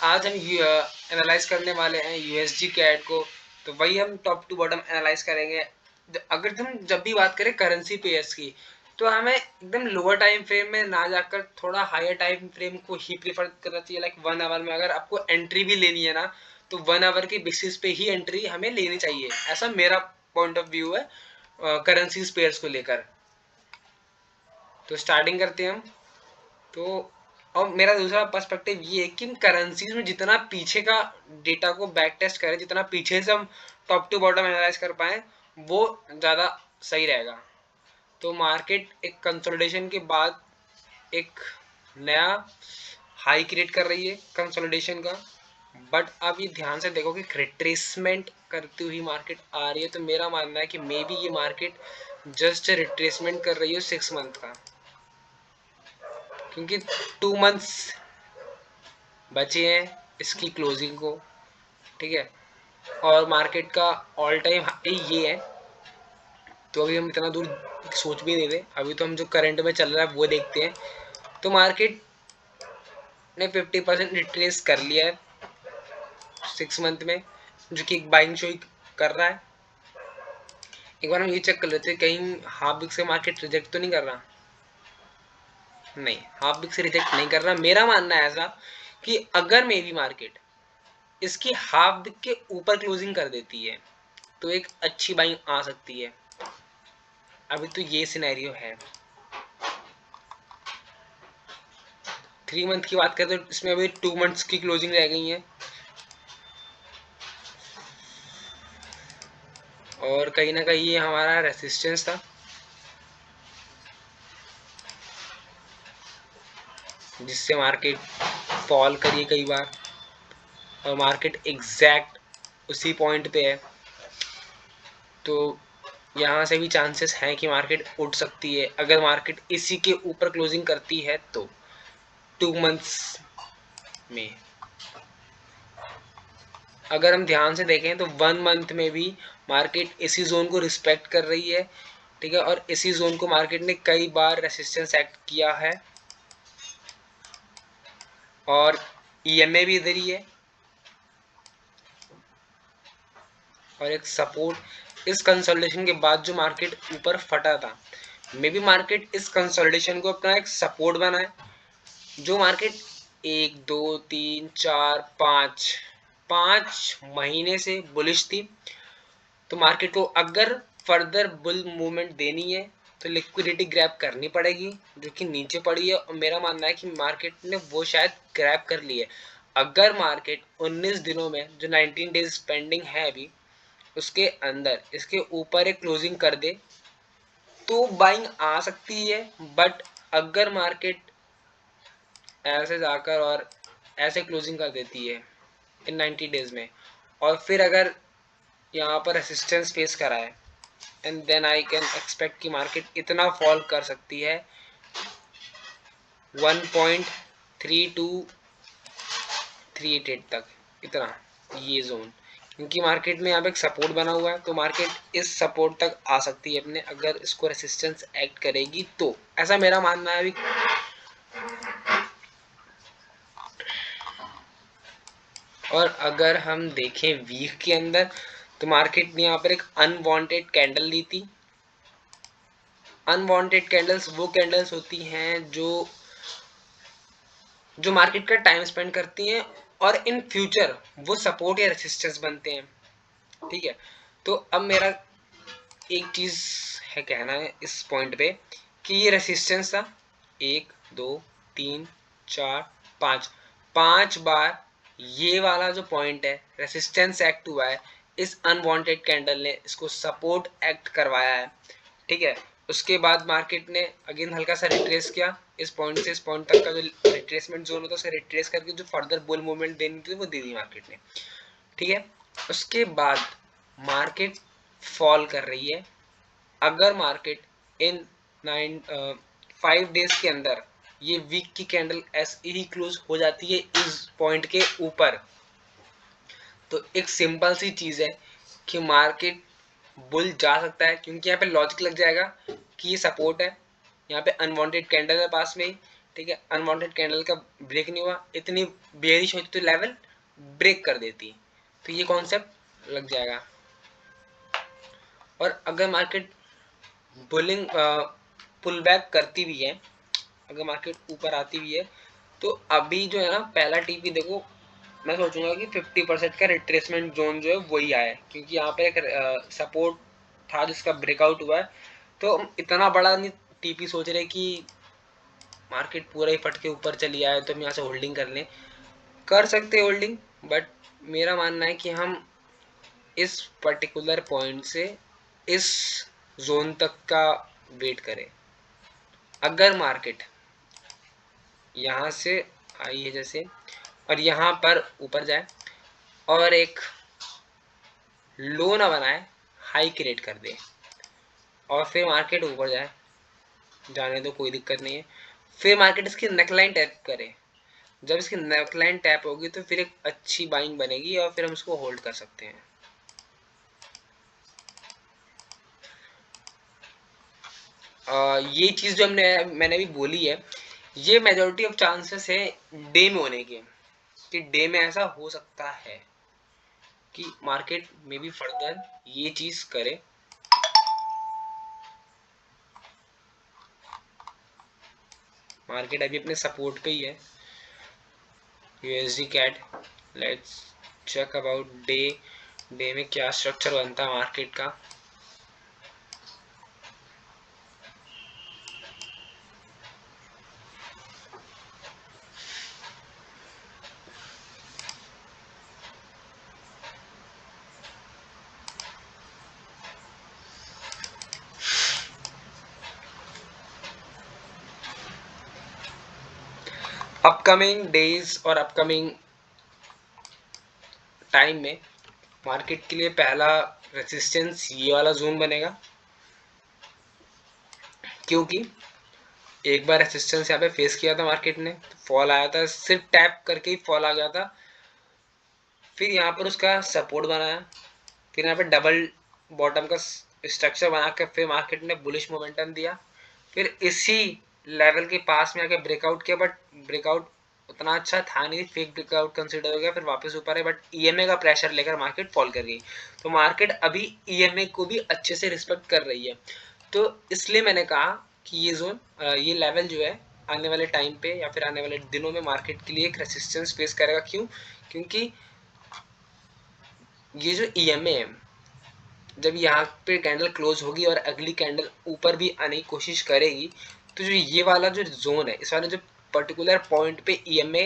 आज हम एनालाइज करने वाले हैं यूएसडी कैड को। तो वही हम टॉप टू बॉटम एनालाइज करेंगे। अगर हम जब भी बात करें करेंसी पेयर्स की, तो हमें एकदम लोअर टाइम फ्रेम में ना जाकर थोड़ा हायर टाइम फ्रेम को ही प्रीफर करना चाहिए। लाइक 1 आवर में अगर आपको एंट्री भी लेनी है ना, तो 1 आवर के बेसिस पे ही एंट्री हमें लेनी चाहिए। ऐसा मेरा पॉइंट ऑफ व्यू है करेंसी पेयर्स को लेकर। तो स्टार्टिंग करते हैं हम। तो और मेरा दूसरा पर्सपेक्टिव ये है कि करेंसीज में जितना पीछे का डेटा को बैक टेस्ट करें, जितना पीछे से हम टॉप टू बॉटम एनालाइज कर पाए, वो ज़्यादा सही रहेगा। तो मार्केट एक कंसोलिडेशन के बाद एक नया हाई क्रिएट कर रही है कंसोलिडेशन का। बट अब ये ध्यान से देखो कि रिट्रेसमेंट करती हुई मार्केट आ रही है। तो मेरा मानना है कि मे बी ये मार्केट जस्ट रिट्रेसमेंट कर रही है 6 मंथ का, क्योंकि 2 मंथ्स बचे हैं इसकी क्लोजिंग को। ठीक है, और मार्केट का ऑल टाइम हाई ये है। तो अभी हम इतना दूर सोच भी नहीं रहे, अभी तो हम जो करंट में चल रहा है वो देखते हैं। तो मार्केट ने 50% रिट्रेस कर लिया है 6 मंथ में, जो कि एक बाइंग शो कर रहा है। एक बार हम ये चेक कर लेते हैं कहीं हाफ बिग से मार्केट रिजेक्ट तो नहीं कर रहा। नहीं, हाफ बिग से रिजेक्ट नहीं कर रहा। मेरा मानना है ऐसा कि अगर मेरी मार्केट इसकी हाफ बिग के ऊपर क्लोजिंग कर देती है तो एक अच्छी बाइंग आ सकती है। अभी तो ये सिनेरियो है। 3 मंथ की बात करें तो इसमें अभी 2 मंथ्स की क्लोजिंग रह गई है, और कहीं ना कहीं ये हमारा रेसिस्टेंस था जिससे मार्केट फॉल करी कई बार, और मार्केट एग्जैक्ट उसी पॉइंट पे है। तो यहाँ से भी चांसेस हैं कि मार्केट उठ सकती है अगर मार्केट इसी के ऊपर क्लोजिंग करती है तो 2 मंथ्स में। अगर हम ध्यान से देखें तो 1 मंथ में भी मार्केट इसी जोन को रिस्पेक्ट कर रही है। ठीक है, और इसी जोन को मार्केट ने कई बार रेसिस्टेंस एक्ट किया है, और ईएमए भी इधर ही है, और एक सपोर्ट इस कंसोलिडेशन के बाद जो मार्केट ऊपर फटा था, मे बी मार्केट इस कंसोलिडेशन को अपना एक सपोर्ट बनाए। जो मार्केट 1 2 3 4 5 महीने से बुलिश थी, तो मार्केट को अगर फर्दर बुल मूवमेंट देनी है तो लिक्विडिटी ग्रैब करनी पड़ेगी जो कि नीचे पड़ी है, और मेरा मानना है कि मार्केट ने वो शायद ग्रैब कर ली है। अगर मार्केट 19 दिनों में जो 19 डेज पेंडिंग है अभी, उसके अंदर इसके ऊपर एक क्लोजिंग कर दे तो बाइंग आ सकती है। बट अगर मार्केट ऐसे जाकर और ऐसे क्लोजिंग कर देती है इन 90 डेज में, और फिर अगर यहाँ पर रेसिस्टेंस फेस करा है, and then I can expect कि मार्केट इतना फॉल कर सकती है 1.3238 तक, इतना ये जोन। क्योंकि मार्केट में यहाँ पे एक सपोर्ट बना हुआ है, तो मार्केट इस सपोर्ट तक आ सकती है अपने, अगर इसको रेसिस्टेंस एक्ट करेगी तो। ऐसा मेरा मानना है अभी। और अगर हम देखें वीक के अंदर, तो मार्केट ने यहाँ पर एक अनवांटेड कैंडल ली थी। अनवांटेड कैंडल्स वो कैंडल्स होती हैं जो मार्केट का टाइम स्पेंड करती हैं, और इन फ्यूचर वो सपोर्ट या रेसिस्टेंस बनते हैं। ठीक है, तो अब मेरा एक चीज है कहना है इस पॉइंट पे कि ये रेसिस्टेंस था 1 2 3 4 5 5 बार ये वाला जो पॉइंट है रेसिस्टेंस एक्ट हुआ है, इस अनवांटेड कैंडल ने इसको सपोर्ट एक्ट करवाया है। ठीक है, उसके बाद मार्केट ने अगेन हल्का सा रिट्रेस किया इस पॉइंट से इस पॉइंट तक का जो रिट्रेसमेंट जोन होता है, उसे रिट्रेस करके जो फर्दर बुल मूवमेंट देनी थी वो दे दी मार्केट ने। ठीक है, उसके बाद मार्केट फॉल कर रही है। अगर मार्केट इन 5 डेज के अंदर ये वीक की कैंडल ऐसे ही क्लोज हो जाती है इस पॉइंट के ऊपर, तो एक सिंपल सी चीज है कि मार्केट बुल जा सकता है, क्योंकि यहाँ पे लॉजिक लग जाएगा कि ये सपोर्ट है, यहाँ पे अनवांटेड कैंडल है पास में ही। ठीक है, अनवांटेड कैंडल का ब्रेक नहीं हुआ, इतनी बेयरिश होती तो लेवल ब्रेक कर देती, तो ये कॉन्सेप्ट लग जाएगा। और अगर मार्केट बुलिंग पुल बैक करती भी है, अगर मार्केट ऊपर आती भी है, तो अभी जो है ना पहला टीपी देखो, मैं सोचूंगा कि 50% का रिट्रेसमेंट जोन जो है वही आया है, क्योंकि यहाँ पे एक सपोर्ट था जिसका ब्रेकआउट हुआ है। तो इतना बड़ा नहीं टीपी सोच रहे कि मार्केट पूरा ही फट के ऊपर चली आए तो हम यहाँ से होल्डिंग कर लें, कर सकते हैं होल्डिंग, बट मेरा मानना है कि हम इस पर्टिकुलर पॉइंट से इस जोन तक का वेट करें। अगर मार्केट यहाँ से आई है जैसे, और यहाँ पर ऊपर जाए और एक लो ना बनाए, हाई क्रिएट कर दे, और फिर मार्केट ऊपर जाए, जाने दो कोई दिक्कत नहीं है, फिर मार्केट इसकी नेकलाइन टैप करे, जब इसकी नेकलाइन टैप होगी तो फिर एक अच्छी बाइंग बनेगी और फिर हम इसको होल्ड कर सकते हैं। ये चीज़ जो मैंने भी बोली है, ये मेजोरिटी ऑफ चांसेस है डे में होने के, कि डे में ऐसा हो सकता है कि मार्केट में भी फर्दर ये चीज करे। मार्केट अभी अपने सपोर्ट पे ही है, USD CAD. Let's check about day, day में क्या स्ट्रक्चर बनता है मार्केट का। अपकमिंग डेज और अपकमिंग टाइम में मार्केट के लिए पहला रेजिस्टेंस ये वाला जोन बनेगा, क्योंकि एक बार रेजिस्टेंस यहाँ पे फेस किया था मार्केट ने, फॉल आया था, सिर्फ टैप करके ही फॉल आ गया था, फिर यहाँ पर उसका सपोर्ट बनाया, फिर यहाँ पे डबल बॉटम का स्ट्रक्चर बना के फिर मार्केट ने बुलिश मोमेंटम दिया, फिर इसी लेवल के पास में आके ब्रेकआउट किया, बट ब्रेकआउट उतना अच्छा था नहीं, फेक ब्रेकआउट कंसिडर हो गया, फिर वापस ऊपर है, बट ईएमए का प्रेशर लेकर मार्केट फॉल कर गई। तो मार्केट अभी ईएमए को भी अच्छे से रिस्पेक्ट कर रही है, तो इसलिए मैंने कहा कि ये जोन, ये लेवल जो है आने वाले टाइम पे या फिर आने वाले दिनों में मार्केट के लिए एक रेसिस्टेंस फेस करेगा। क्यों? क्योंकि ये जो ईएमए है, जब यहाँ पे कैंडल क्लोज होगी और अगली कैंडल ऊपर भी आने की कोशिश करेगी, तो जो ये वाला जो जोन है, इस वाले जो पर्टिकुलर पॉइंट पे ईएमए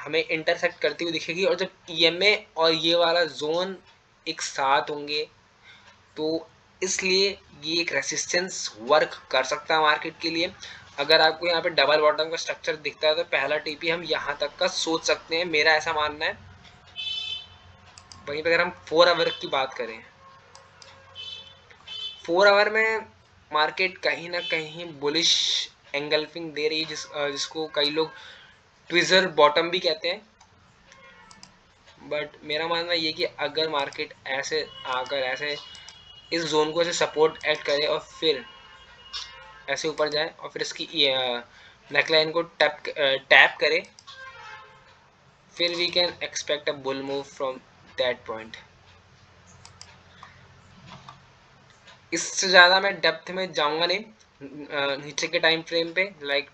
हमें इंटरसेक्ट करती हुई दिखेगी, और जब ईएमए और ये वाला जोन एक साथ होंगे, तो इसलिए ये एक रेसिस्टेंस वर्क कर सकता है मार्केट के लिए। अगर आपको यहाँ पे डबल बॉटम का स्ट्रक्चर दिखता है तो पहला टीपी हम यहाँ तक का सोच सकते हैं, मेरा ऐसा मानना है। वहीं पर अगर हम 4 आवर की बात करें, 4 आवर में मार्केट कहीं ना कहीं बुलिश एंगल्फिंग दे रही है, जिसको कई लोग ट्विजर बॉटम भी कहते हैं। बट मेरा मानना ये कि अगर मार्केट ऐसे आकर ऐसे इस जोन को ऐसे सपोर्ट ऐड करे और फिर ऐसे ऊपर जाए और फिर इसकी नेकलाइन को टैप करे, फिर we can expect a bull move from that point. इससे ज़्यादा मैं डेप्थ में जाऊंगा नहीं नीचे के टाइम फ्रेम पे, लाइक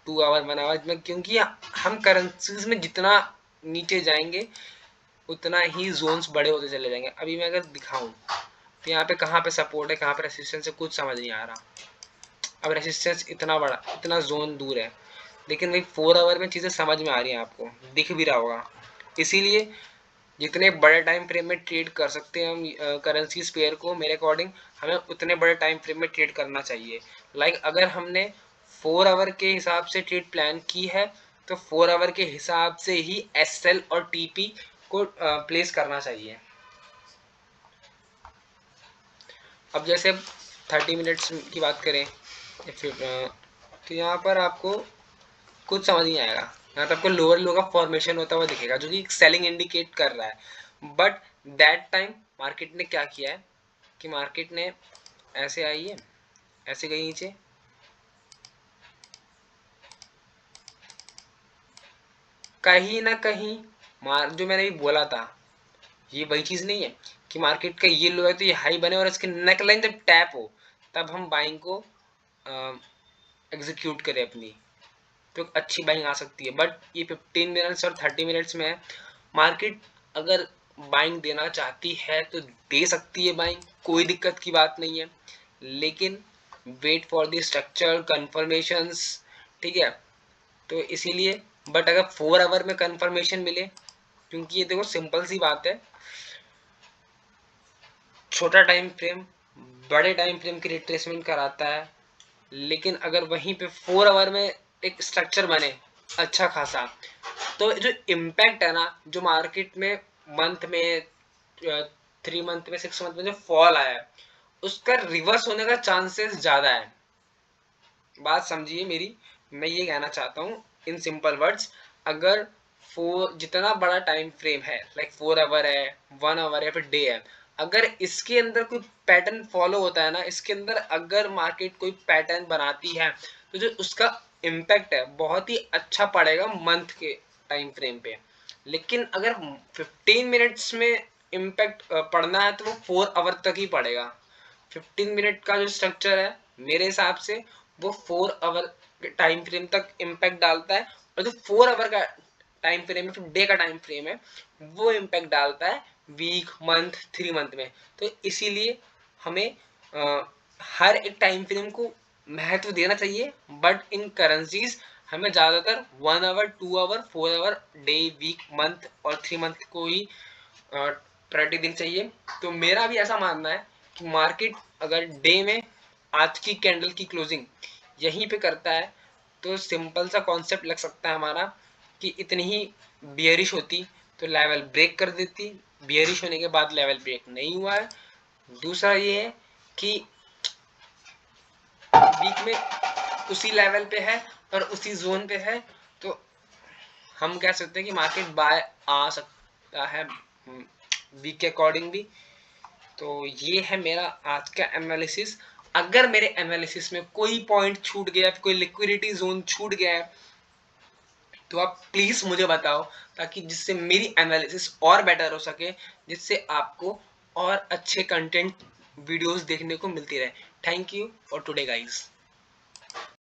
2 आवर 1 आवर में, क्योंकि हम करेंसीज में जितना नीचे जाएंगे उतना ही जोन्स बड़े होते चले जाएंगे। अभी मैं अगर दिखाऊं तो यहाँ पे कहाँ पे सपोर्ट है, कहाँ पे रेसिस्टेंस है, कुछ समझ नहीं आ रहा। अब रेसिस्टेंस इतना बड़ा, इतना जोन दूर है, लेकिन वही 4 आवर में चीज़ें समझ में आ रही हैं, आपको दिख भी रहा होगा। इसीलिए जितने बड़े टाइम फ्रेम में ट्रेड कर सकते हैं हम करेंसी पेयर को, मेरे अकॉर्डिंग हमें उतने बड़े टाइम फ्रेम में ट्रेड करना चाहिए। लाइक अगर हमने 4 आवर के हिसाब से ट्रेड प्लान की है, तो 4 आवर के हिसाब से ही एसएल और टीपी को प्लेस करना चाहिए। अब जैसे 30 मिनट्स की बात करें, फिर तो यहाँ पर आपको कुछ समझ नहीं आएगा। यहाँ पे आपको लोअर लो का फॉर्मेशन होता हुआ दिखेगा, जो कि सेलिंग इंडिकेट कर रहा है। बट दैट टाइम मार्केट ने क्या किया है कि मार्केट ने ऐसे आई है, ऐसे गई नीचे, कहीं ना कहीं जो मैंने भी बोला था, ये वही चीज नहीं है कि मार्केट का ये लो है तो ये हाई बने और इसके नेकलाइन जब टैप हो तब हम बाइंग को एग्जीक्यूट करें अपनी, तो अच्छी बाइंग आ सकती है। बट ये 15 मिनट्स और 30 मिनट्स में है। मार्केट अगर बाइंग देना चाहती है तो दे सकती है बाइंग, कोई दिक्कत की बात नहीं है, लेकिन wait for the structure confirmations, ठीक है। तो इसीलिए, बट अगर 4 आवर में कन्फर्मेशन मिले, क्योंकि ये देखो सिंपल सी बात है, छोटा टाइम फ्रेम बड़े टाइम फ्रेम की रिट्रेसमेंट कराता है, लेकिन अगर वहीं पे 4 आवर में एक स्ट्रक्चर बने अच्छा खासा, तो जो इम्पैक्ट है ना, जो मार्केट में मंथ में 3 मंथ में 6 मंथ में जो फॉल आया है, उसका रिवर्स होने का चांसेस ज्यादा है। बात समझिए मेरी, मैं ये कहना चाहता हूँ इन सिंपल वर्ड्स, अगर जितना बड़ा टाइम फ्रेम है, लाइक 4 आवर है, 1 आवर या फिर डे है, अगर इसके अंदर कोई पैटर्न फॉलो होता है ना, इसके अंदर अगर मार्केट कोई पैटर्न बनाती है, तो जो उसका इम्पैक्ट है बहुत ही अच्छा पड़ेगा मंथ के टाइम फ्रेम पे। लेकिन अगर 15 मिनट्स में इम्पैक्ट पड़ना है तो वो 4 आवर तक ही पड़ेगा। 15 मिनट का जो स्ट्रक्चर है मेरे हिसाब से वो 4 आवर के टाइम फ्रेम तक इम्पैक्ट डालता है, और जो 4 आवर का टाइम फ्रेम है, फिर डे का टाइम फ्रेम है, वो इम्पैक्ट डालता है वीक, मंथ, 3 मंथ में। तो इसीलिए हमें हर एक टाइम फ्रेम को महत्व देना चाहिए, बट इन करेंसीज हमें ज़्यादातर 1 hour, 2 hour, 4 hour, day, week, month और 3 मंथ को ही प्रायोरिटी देनी चाहिए। तो मेरा भी ऐसा मानना है कि मार्केट अगर डे में आज की कैंडल की क्लोजिंग यहीं पे करता है, तो सिंपल सा कॉन्सेप्ट लग सकता है हमारा कि इतनी ही बियरिश होती तो लेवल ब्रेक कर देती, बियरिश होने के बाद लेवल ब्रेक नहीं हुआ है। दूसरा ये है कि वीक में उसी लेवल पे है और उसी जोन पे है, तो हम कह सकते हैं कि मार्केट बाय आ सकता है वीक के अकॉर्डिंग भी। तो ये है मेरा आज का एनालिसिस। अगर मेरे एनालिसिस में कोई पॉइंट छूट गया, कोई लिक्विडिटी जोन छूट गया है, तो आप प्लीज मुझे बताओ, ताकि जिससे मेरी एनालिसिस और बेटर हो सके, जिससे आपको और अच्छे कंटेंट वीडियोस देखने को मिलती रहे। Thank you for today guys.